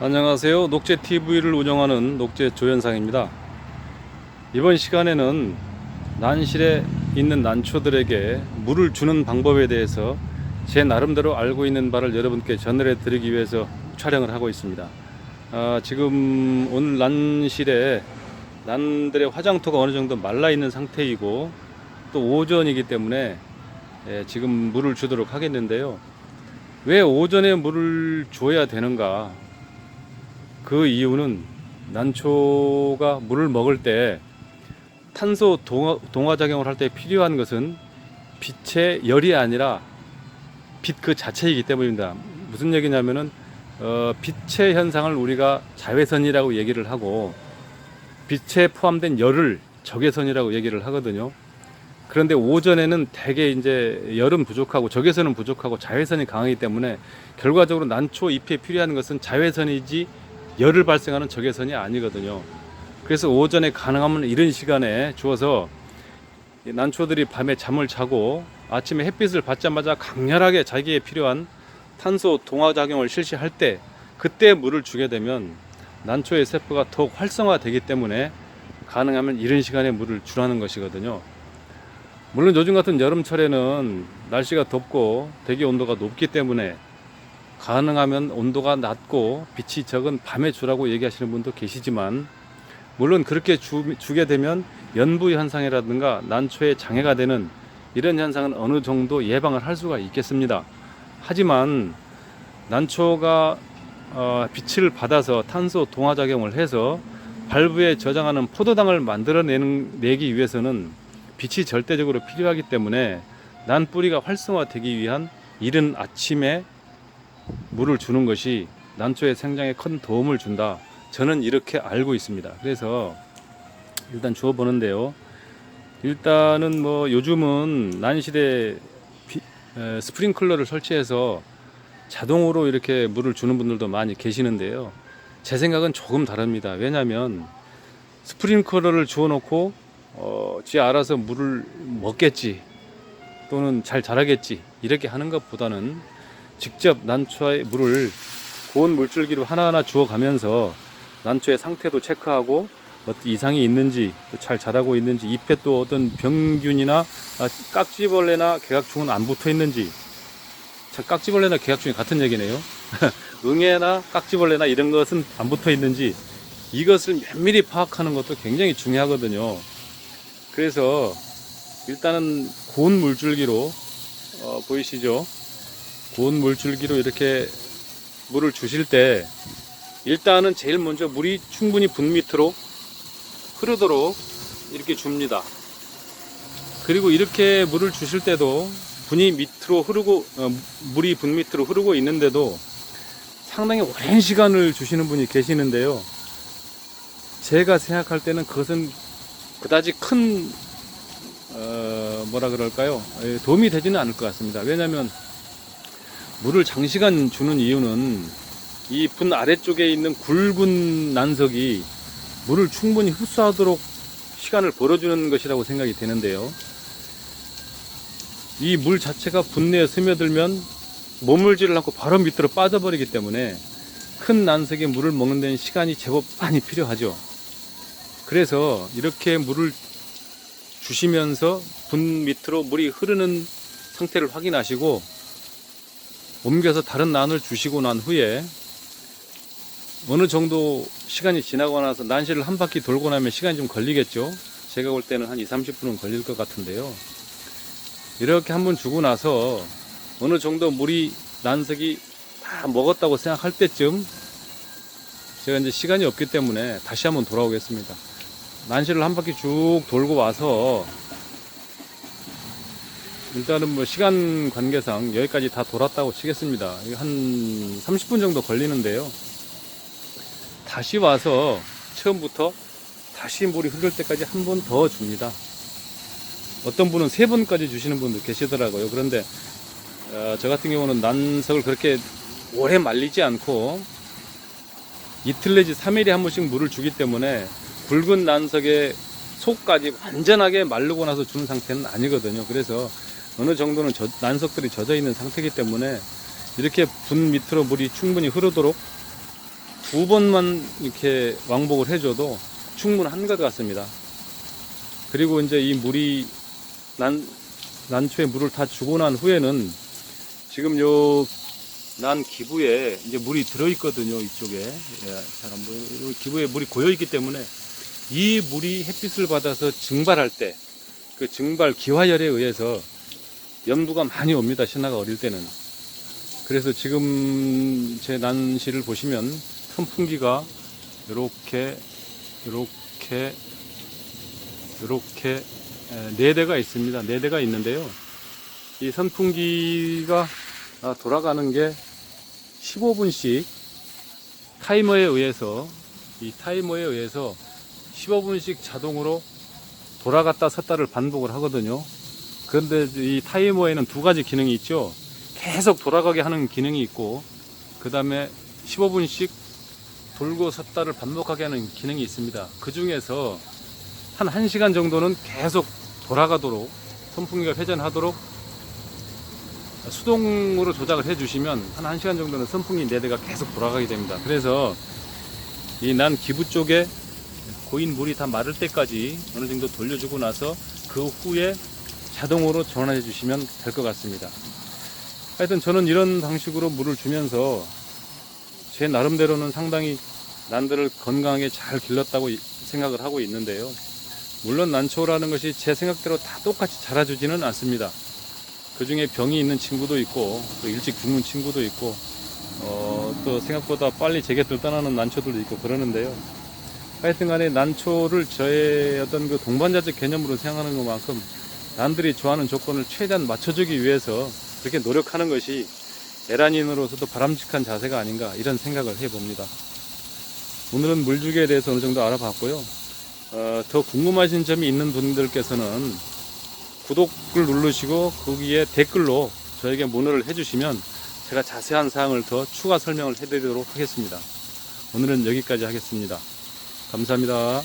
안녕하세요. 녹제TV를 운영하는 녹제 조현상입니다. 이번 시간에는 난실에 있는 난초들에게 물을 주는 방법에 대해서 제 나름대로 알고 있는 바를 여러분께 전해 드리기 위해서 촬영을 하고 있습니다. 지금 오늘 난실에 난들의 화장토가 어느 정도 말라 있는 상태이고 또 오전이기 때문에 지금 물을 주도록 하겠는데요. 왜 오전에 물을 줘야 되는가? 그 이유는 난초가 물을 먹을 때 탄소 동화작용을 할 때 필요한 것은 빛의 열이 아니라 빛 그 자체이기 때문입니다. 무슨 얘기냐면은 빛의 현상을 우리가 자외선이라고 얘기를 하고 빛에 포함된 열을 적외선이라고 얘기를 하거든요. 그런데 오전에는 대개 이제 열은 부족하고 적외선은 부족하고 자외선이 강하기 때문에 결과적으로 난초 잎에 필요한 것은 자외선이지 열을 발생하는 적외선이 아니거든요. 그래서 오전에 가능하면 이른 시간에 주어서 난초들이 밤에 잠을 자고 아침에 햇빛을 받자마자 강렬하게 자기에 필요한 탄소 동화작용을 실시할 때 그때 물을 주게 되면 난초의 세포가 더욱 활성화되기 때문에 가능하면 이른 시간에 물을 주라는 것이거든요. 물론 요즘 같은 여름철에는 날씨가 덥고 대기 온도가 높기 때문에 가능하면 온도가 낮고 빛이 적은 밤에 주라고 얘기하시는 분도 계시지만, 물론 그렇게 주게 되면 연부 현상이라든가 난초에 장애가 되는 이런 현상은 어느 정도 예방을 할 수가 있겠습니다. 하지만 난초가 빛을 받아서 탄소 동화작용을 해서 발부에 저장하는 포도당을 만들어내기 위해서는 빛이 절대적으로 필요하기 때문에 난 뿌리가 활성화되기 위한 이른 아침에 물을 주는 것이 난초의 생장에 큰 도움을 준다. 저는 이렇게 알고 있습니다. 그래서 일단 주워 보는데요. 일단은 뭐 요즘은 난실에 스프링클러를 설치해서 자동으로 이렇게 물을 주는 분들도 많이 계시는데요. 제 생각은 조금 다릅니다. 왜냐하면 스프링클러를 주워 놓고 지 알아서 물을 먹겠지 또는 잘 자라겠지 이렇게 하는 것보다는 직접 난초의 물을 고온 물줄기로 하나하나 주어가면서 난초의 상태도 체크하고 어떤 이상이 있는지 잘 자라고 있는지 잎에 또 어떤 병균이나 깍지벌레나 개각충은 안 붙어 있는지, 참 깍지벌레나 개각충이 같은 얘기네요. 응애나 깍지벌레나 이런 것은 안 붙어 있는지 이것을 면밀히 파악하는 것도 굉장히 중요하거든요. 그래서 일단은 고온 물줄기로 보이시죠? 고온 물줄기로 이렇게 물을 주실 때 일단은 제일 먼저 물이 충분히 분 밑으로 흐르도록 이렇게 줍니다. 그리고 이렇게 물을 주실 때도 물이 분 밑으로 흐르고 있는데도 상당히 오랜 시간을 주시는 분이 계시는데요. 제가 생각할 때는 그것은 그다지 큰 뭐라 그럴까요? 도움이 되지는 않을 것 같습니다. 왜냐하면 물을 장시간 주는 이유는 이 분 아래쪽에 있는 굵은 난석이 물을 충분히 흡수하도록 시간을 벌어주는 것이라고 생각이 되는데요. 이 물 자체가 분 내에 스며들면 머물지를 않고 바로 밑으로 빠져버리기 때문에 큰 난석에 물을 먹는 데는 시간이 제법 많이 필요하죠. 그래서 이렇게 물을 주시면서 분 밑으로 물이 흐르는 상태를 확인하시고 옮겨서 다른 난을 주시고 난 후에 어느 정도 시간이 지나고 나서 난실을 한 바퀴 돌고 나면 시간이 좀 걸리겠죠. 제가 볼 때는 한 20-30분은 걸릴 것 같은데요. 이렇게 한번 주고 나서 어느 정도 물이 난석이 다 먹었다고 생각할 때쯤 제가 이제 시간이 없기 때문에 다시 한번 돌아오겠습니다. 난실을 한 바퀴 쭉 돌고 와서 일단은 뭐 시간 관계상 여기까지 다 돌았다고 치겠습니다. 한 30분 정도 걸리는데요. 다시 와서 처음부터 다시 물이 흐를 때까지 한 번 더 줍니다. 어떤 분은 3번까지 주시는 분도 계시더라고요. 그런데 저 같은 경우는 난석을 그렇게 오래 말리지 않고 이틀 내지 3일에 한 번씩 물을 주기 때문에 굵은 난석의 속까지 완전하게 마르고 나서 주는 상태는 아니거든요. 그래서 어느 정도는 난석들이 젖어 있는 상태이기 때문에 이렇게 분 밑으로 물이 충분히 흐르도록 2번만 이렇게 왕복을 해줘도 충분한 것 같습니다. 그리고 이제 이 물이 난초에 물을 다 주고 난 후에는 지금 요 난 기부에 이제 물이 들어있거든요. 이쪽에. 예, 잘 안 보여요. 기부에 물이 고여있기 때문에 이 물이 햇빛을 받아서 증발할 때 그 증발 기화열에 의해서 염두가 많이 옵니다. 신화가 어릴 때는. 그래서 지금 제 난시를 보시면 선풍기가 이렇게 4대가 있습니다. 4대가 있는데요. 이 선풍기가 돌아가는 게 15분씩 타이머에 의해서 15분씩 자동으로 돌아갔다 섰다를 반복을 하거든요. 그런데 이 타이머에는 2가지 기능이 있죠. 계속 돌아가게 하는 기능이 있고, 그 다음에 15분씩 돌고 섰다를 반복하게 하는 기능이 있습니다. 그 중에서 한 1시간 정도는 계속 돌아가도록, 선풍기가 회전하도록 수동으로 조작을 해주시면 한 1시간 정도는 선풍기 4대가 계속 돌아가게 됩니다. 그래서 이 난 기부 쪽에 고인 물이 다 마를 때까지 어느 정도 돌려주고 나서 그 후에 자동으로 전환해 주시면 될 것 같습니다. 하여튼 저는 이런 방식으로 물을 주면서 제 나름대로는 상당히 난들을 건강하게 잘 길렀다고 생각을 하고 있는데요. 물론 난초라는 것이 제 생각대로 다 똑같이 자라주지는 않습니다. 그 중에 병이 있는 친구도 있고, 또 일찍 죽는 친구도 있고, 또 생각보다 빨리 제get을 떠나는 난초들도 있고 그러는데요. 하여튼 간에 난초를 저의 어떤 그 동반자적 개념으로 생각하는 것만큼 남들이 좋아하는 조건을 최대한 맞춰주기 위해서 그렇게 노력하는 것이 에란인으로서도 바람직한 자세가 아닌가, 이런 생각을 해봅니다. 오늘은 물주기에 대해서 어느 정도 알아봤고요. 더 궁금하신 점이 있는 분들께서는 구독을 누르시고 거기에 댓글로 저에게 문의를 해주시면 제가 자세한 사항을 더 추가 설명을 해드리도록 하겠습니다. 오늘은 여기까지 하겠습니다. 감사합니다.